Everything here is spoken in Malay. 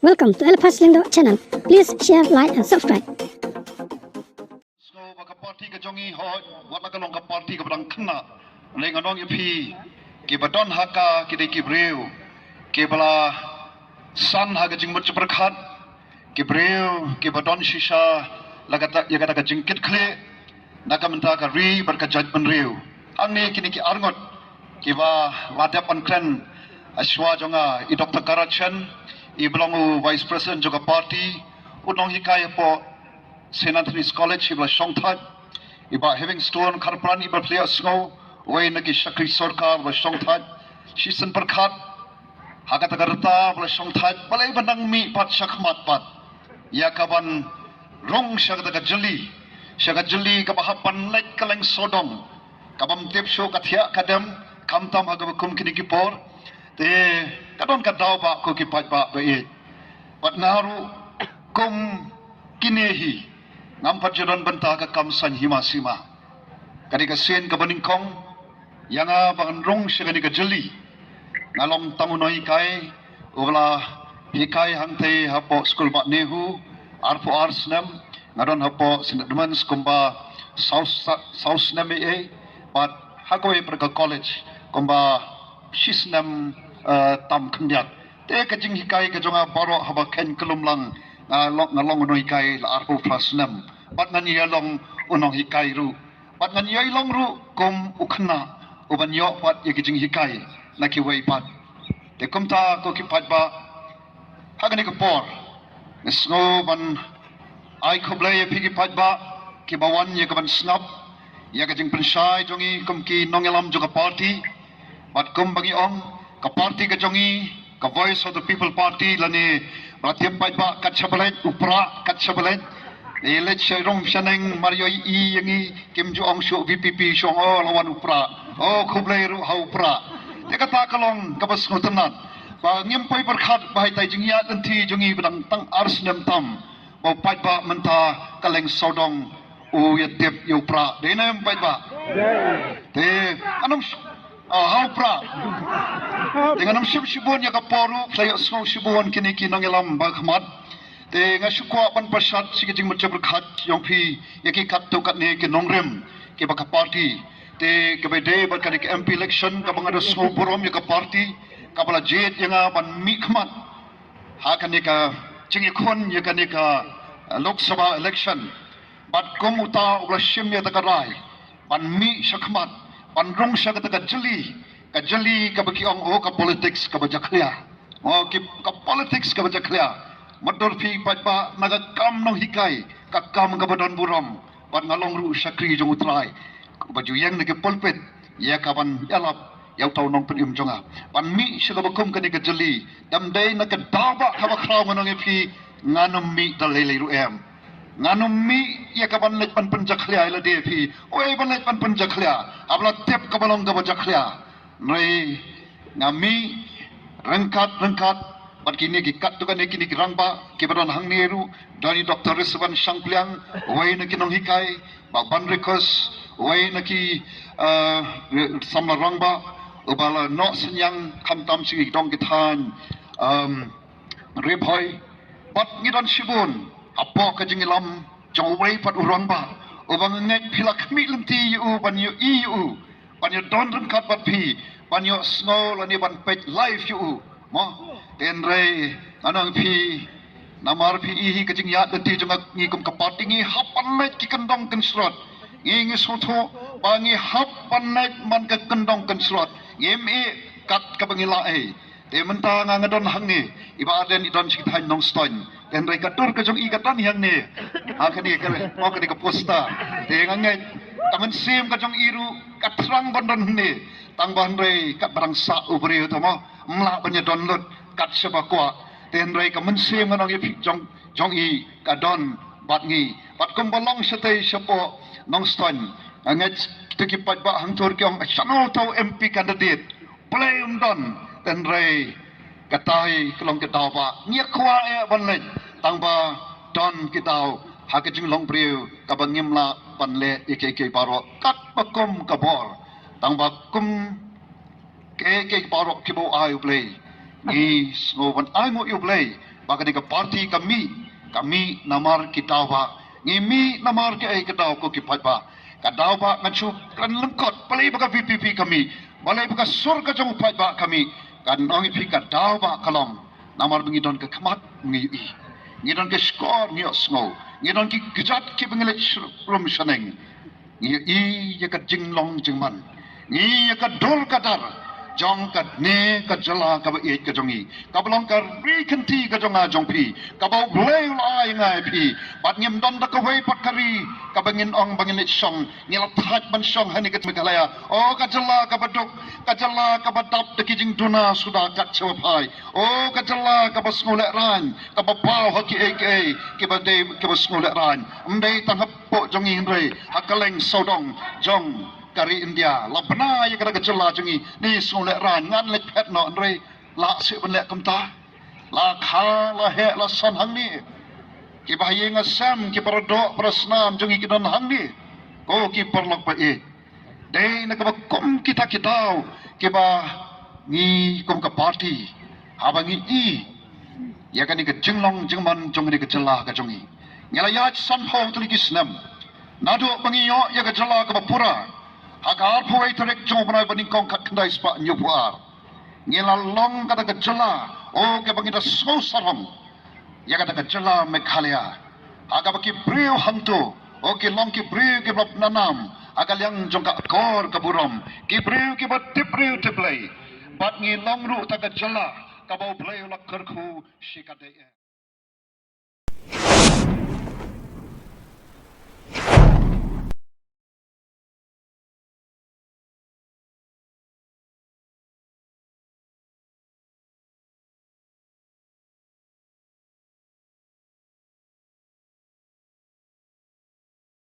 Welcome to Elfas Lindo channel. Please share, like, and subscribe. So baka party ka jongi ho wat ka long ka party ka brang khna le nganong ipi ke badon haka ke de ki breu ke bala san ha ga jing mut prakhat ke breu ke badon shisha lagata ya kata ka jingkit khle nakamenta ka ri bar ka judgment reu angne kini ki arngot ke ba wada pankran aswa jonga I Dr. Karachan I belongu vice president joka party unong hikaya po St. Anthony's College iba Shongthat iba Havingstone Karpran iba player snow way nagi Shakri Sorkar iba Shongthat Shisen Perkhat Hagat Agarta iba Shongthat balay bandang mi pat shakmat pat yakaban rong shagat jeli kabahapan like kaleng sodong kabam tip show kathia kadam kamtam hagabakum kinikipor te kadon kadaw ba ko kipat ba it pat naru kum kinehi ngampat jodan benta ka kamsan himasima kadi ka sen ka baningkong yanga bangrong sigani ka jeli ngalong tamunoi kai ubla hikai hangte hapo school ba nehu arpo arsnam ngadon hapo sinadman skumba south nam e pat hakoi per ka college kumba shisnam tam khnyak te ka jing hikai ka jonga baro haba ken kelumlang ngalong unong hikai la arpo prasnam bat ngan yalong unong hikai ru bat ngan yalong ru kom ukhna uban yo pat ye kijing hikai na ki wei pat te kumta ko ki pat ba hagani ko por sngo ban ai khoble ye phigi pat ba ki bawan ye kaban snap ya kijing pensai jongi kum ki nongelam joka party bat kum bagi ong ka party ka jongi ka voice of the people party lani ratiam pat ba kat chabalet upra kat chabalet elech rong shaneng mario I yangi kim ju ong shu VPP shong o lawan upra o khublei ru ha upra te kata kalong kabas ngotanat ba ngim poi berkhat bahai tai jingya nanti jongi bedang tang arsnem tam ba pat ba menta kaleng sodong u yatep upra denem pat ba te anam ha upra dengan shibun ya kaporu sayo snow shibun kini kinang ilam bagmat te nga shukwa pan pasat sigijing macam berkhat yang pi yaki kat tu kat ne ke nongrem ke baka party te ke bede bakani ke MP election ka bangada snow borom ya ka party ka bala jet yang ban mikmat ha kan ne ka jingi khon ya kan ne ka Lok Sabha election bat komuta ubla shim ya takarai ban mi shakmat ban rong shagat ka jeli ka baki ong o ka politics ka bajaklia o ka politics ka bajaklia mador phi patba naga kam nong hikai ka kam ka badon burom ban ngalong ru sakri jong utrai baju yang ne ke pulpit ya kaban yalap yau tau nong penim jonga ban mi shiga bakum ka ne ka jeli dam dai na ka daba ka ba kraw nong phi nganum mi dalele ru em nganum mi ya kaban lek pan penjaklia ila de phi oi ban lek pan penjaklia abla tep ka balong ka bajaklia noi ngami rengkat bat kini ki kat tu kan kini ki rangba ki badan hang neru dari Dr. Rizwan Shangpliang wai na kinong hikai ba ban request wai na ki samla rangba ubala no senyang kamtam sigi dong kitan repoi bat ngidan shibun apo ka jingilam jong wai pat urangba ubang ngek pilak mi lenti u ban yu u ban yu don rengkat bat pi ban yu snow lani ban page live yu mo tenre anang pi namar pi ihi kajing ya denti jonga ngi kum kapati ngi hapan net ki kendong ken slot ngi soto bangi hapan net man ka kendong ken slot ngi kat ka bangila e te menta nga ngadon hangi iba den idon sikithan nong stoin tenre katur ka jong I katan yang ne akani ka mo ka posta te ngangai taman sim ka jong iru katrang bandon ne tang bandre kat barang sa ubre to mo mla banya download kat sebakwa tenre ka mensim nganong I jong I ka don bat ngi bat kum balong setei sepo nong stoin ngai tiki pat ba hang tur kyong channel tau MP candidate play don tenre katai kelong kita ba ngia kwa e banle tangba don kita hakajing long priu kabangim la panle ikeke paro kat pakom kabor tangba kum ke paro kibo ayu play ni snow ban ai mo you play Bagi ke parti kami namar kita ba, ngimi namar ke kita ko kipat ba, kadau ba ngacu kan lengkot, balai baka VPP kami, balai baka surga jong pat ba kami, kan ongi pi kadau ba kalong, namar mengidon ke kemat mengiyi, ngidon ke skor ngiok snow, ngidon ke gejat ke pengelit rum seneng, ngiyi ya ke jinglong jingman, ngiyi ya ke dol kadar. Jong kat ne kat jala ka ba e ka jongi ka blong ka ri kanti ka jonga jong pi ka ba blai lai ngai pi bat ngem don da ka wei pat kari ka bangin ong bangin it song ngel that ban song hani ka mekalaya o ka jala ka baduk ka jala ka badap de kijing tuna sudah kat chapai o ka jala ka ba smulek ran ka ba pau ha ki ek ki ba de ki ba smulek ran mdei tang hap po jongi hre hakaleng sodong jong kari India la bena ya kada kecela jengi ni solek ran ngan lek pet no andre la se benlek kamta la kha la he la san hang ni ki bahaye ngasam ki paradok prasnam jengi kidan hang ni ko ki perlok pa e dei na ka kom kita kitau ki ba ni kom ka party habangi i ya kan ni ke jinglong jingman jong ni kecela ka jongi ngala ya san phau tu ki snam nado bangiyo ya ka jala ka pura agar puai terek jom berai banding kong kat kendai sepak nyupuar. Ngilalong kata kejela, oh ke bangita so sarong. Ya kata kejela Meghalaya. Agar bagi beriu hantu, oh ke long ke beriu ke blok nanam. Agar yang jong kat kor ke burom. Ke beriu ke bat tip beriu tip lay. Bat ngilong ru tak kejela, kabau beliau lak kerku sikadai.